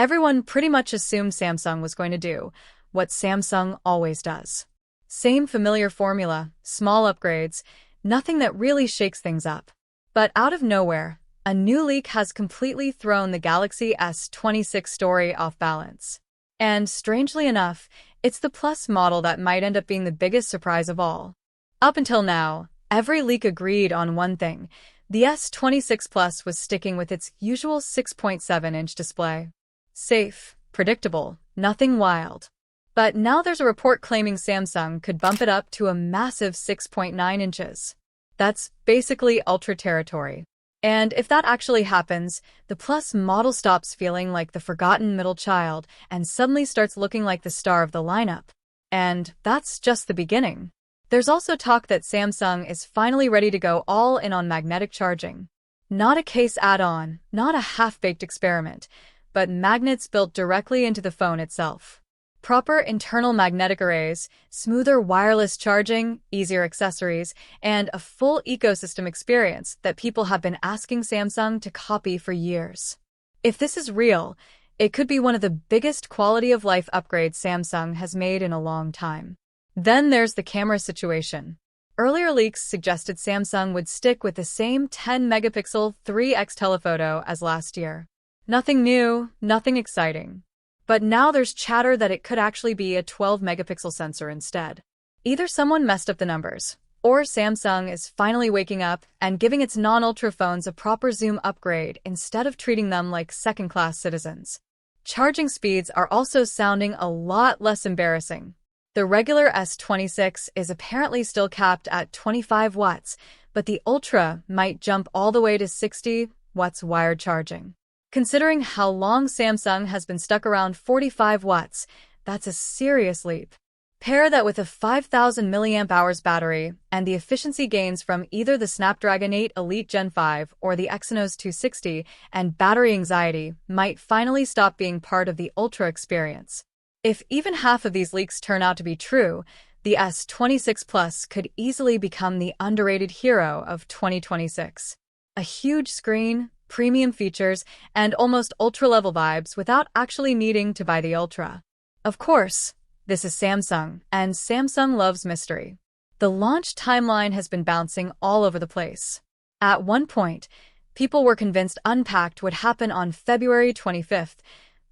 Everyone pretty much assumed Samsung was going to do what Samsung always does. Same familiar formula, small upgrades, nothing that really shakes things up. But out of nowhere, a new leak has completely thrown the Galaxy S26 story off balance. And strangely enough, it's the Plus model that might end up being the biggest surprise of all. Up until now, every leak agreed on one thing. The S26 Plus was sticking with its usual 6.7-inch display. Safe, predictable, nothing wild. But now there's a report claiming Samsung could bump it up to a massive 6.9 inches. That's basically Ultra territory. And if that actually happens, the Plus model stops feeling like the forgotten middle child and suddenly starts looking like the star of the lineup. And that's just the beginning. There's also talk that Samsung is finally ready to go all in on magnetic charging. Not a case add-on, not a half-baked experiment, but magnets built directly into the phone itself. Proper internal magnetic arrays, smoother wireless charging, easier accessories, and a full ecosystem experience that people have been asking Samsung to copy for years. If this is real, it could be one of the biggest quality-of-life upgrades Samsung has made in a long time. Then there's the camera situation. Earlier leaks suggested Samsung would stick with the same 10-megapixel 3x telephoto as last year. Nothing new, nothing exciting. But now there's chatter that it could actually be a 12-megapixel sensor instead. Either someone messed up the numbers, or Samsung is finally waking up and giving its non-Ultra phones a proper zoom upgrade instead of treating them like second-class citizens. Charging speeds are also sounding a lot less embarrassing. The regular S26 is apparently still capped at 25 watts, but the Ultra might jump all the way to 60 watts wired charging. Considering how long Samsung has been stuck around 45 watts, that's a serious leap. Pair that with a 5,000 mAh battery and the efficiency gains from either the Snapdragon 8 Elite Gen 5 or the Exynos 260, and battery anxiety might finally stop being part of the Ultra experience. If even half of these leaks turn out to be true, the S26 Plus could easily become the underrated hero of 2026. A huge screen, premium features, and almost Ultra-level vibes without actually needing to buy the Ultra. Of course, this is Samsung, and Samsung loves mystery. The launch timeline has been bouncing all over the place. At one point, people were convinced Unpacked would happen on February 25th,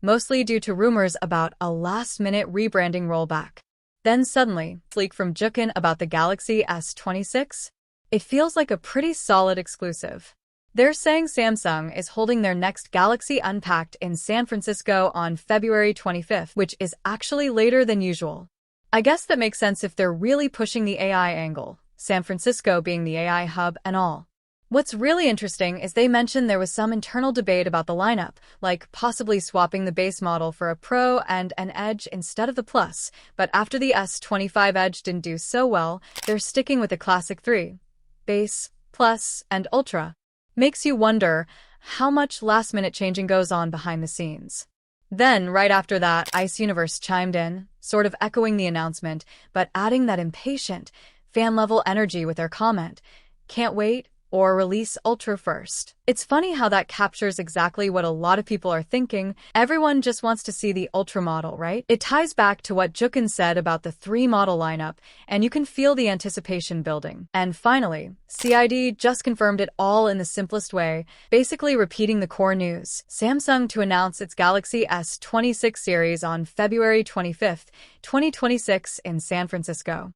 mostly due to rumors about a last-minute rebranding rollback. Then suddenly, leak from Jukin about the Galaxy S26? It feels like a pretty solid exclusive. They're saying Samsung is holding their next Galaxy Unpacked in San Francisco on February 25th, which is actually later than usual. I guess that makes sense if they're really pushing the AI angle, San Francisco being the AI hub and all. What's really interesting is they mentioned there was some internal debate about the lineup, like possibly swapping the base model for a Pro and an Edge instead of the Plus, but after the S25 Edge didn't do so well, they're sticking with the classic three: Base, Plus, and Ultra. Makes you wonder how much last-minute changing goes on behind the scenes. Then, right after that, Exynos chimed in, sort of echoing the announcement, but adding that impatient, fan-level energy with their comment, "Can't wait," or "Release Ultra first." It's funny how that captures exactly what a lot of people are thinking. Everyone just wants to see the Ultra model, right? It ties back to what Jukin said about the three-model lineup, and you can feel the anticipation building. And finally, CID just confirmed it all in the simplest way, basically repeating the core news. Samsung to announce its Galaxy S26 series on February 25th, 2026 in San Francisco.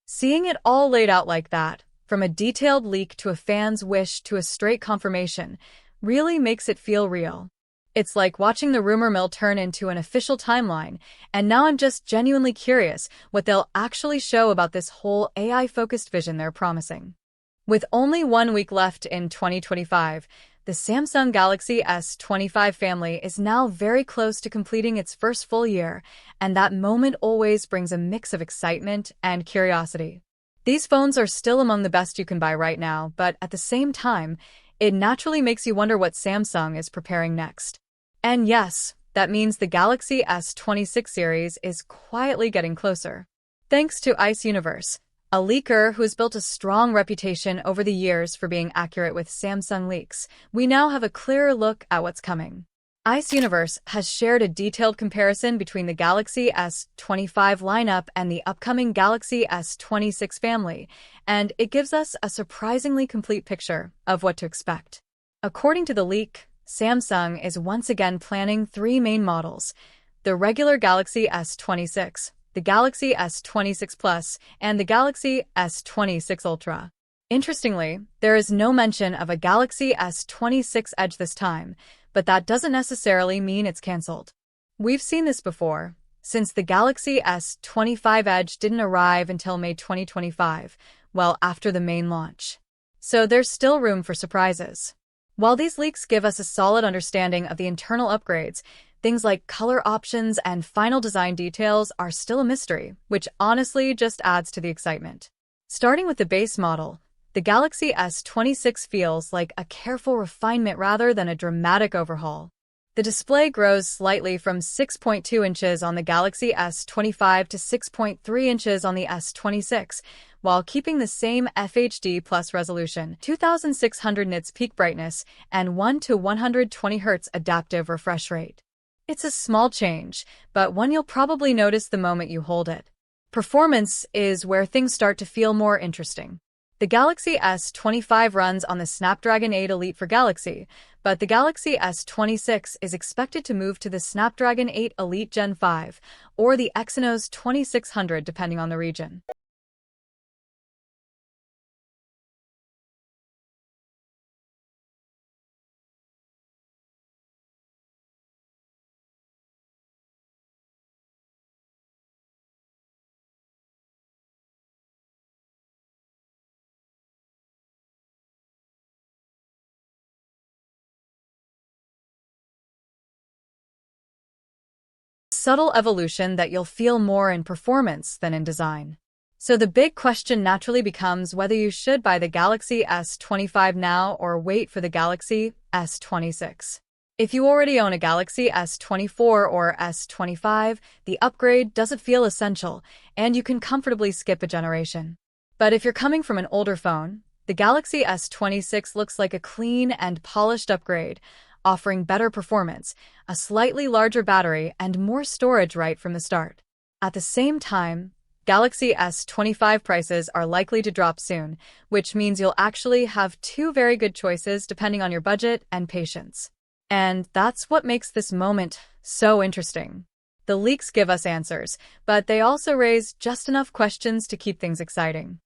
Seeing it all laid out like that, from a detailed leak to a fan's wish to a straight confirmation, really makes it feel real. It's like watching the rumor mill turn into an official timeline, and now I'm just genuinely curious what they'll actually show about this whole AI-focused vision they're promising. With only 1 week left in 2025, the Samsung Galaxy S25 family is now very close to completing its first full year, and that moment always brings a mix of excitement and curiosity. These phones are still among the best you can buy right now, but at the same time, it naturally makes you wonder what Samsung is preparing next. And yes, that means the Galaxy S26 series is quietly getting closer. Thanks to Exynos, a leaker who has built a strong reputation over the years for being accurate with Samsung leaks, we now have a clearer look at what's coming. Ice Universe has shared a detailed comparison between the Galaxy S25 lineup and the upcoming Galaxy S26 family, and it gives us a surprisingly complete picture of what to expect. According to the leak, Samsung is once again planning three main models: the regular Galaxy S26, the Galaxy S26 Plus, and the Galaxy S26 Ultra. Interestingly, there is no mention of a Galaxy S26 Edge this time, but that doesn't necessarily mean it's cancelled. We've seen this before, since the Galaxy S25 Edge didn't arrive until May 2025, well after the main launch. So there's still room for surprises. While these leaks give us a solid understanding of the internal upgrades, things like color options and final design details are still a mystery, which honestly just adds to the excitement. Starting with the base model, the Galaxy S26 feels like a careful refinement rather than a dramatic overhaul. The display grows slightly from 6.2 inches on the Galaxy S25 to 6.3 inches on the S26, while keeping the same FHD Plus resolution, 2600 nits peak brightness, and 1 to 120 Hz adaptive refresh rate. It's a small change, but one you'll probably notice the moment you hold it. Performance is where things start to feel more interesting. The Galaxy S25 runs on the Snapdragon 8 Elite for Galaxy, but the Galaxy S26 is expected to move to the Snapdragon 8 Elite Gen 5 or the Exynos 2600 depending on the region. Subtle evolution that you'll feel more in performance than in design. So the big question naturally becomes whether you should buy the Galaxy S25 now or wait for the Galaxy S26. If you already own a Galaxy S24 or S25, the upgrade doesn't feel essential, and you can comfortably skip a generation. But if you're coming from an older phone, the Galaxy S26 looks like a clean and polished upgrade, offering better performance, a slightly larger battery, and more storage right from the start. At the same time, Galaxy S25 prices are likely to drop soon, which means you'll actually have two very good choices depending on your budget and patience. And that's what makes this moment so interesting. The leaks give us answers, but they also raise just enough questions to keep things exciting.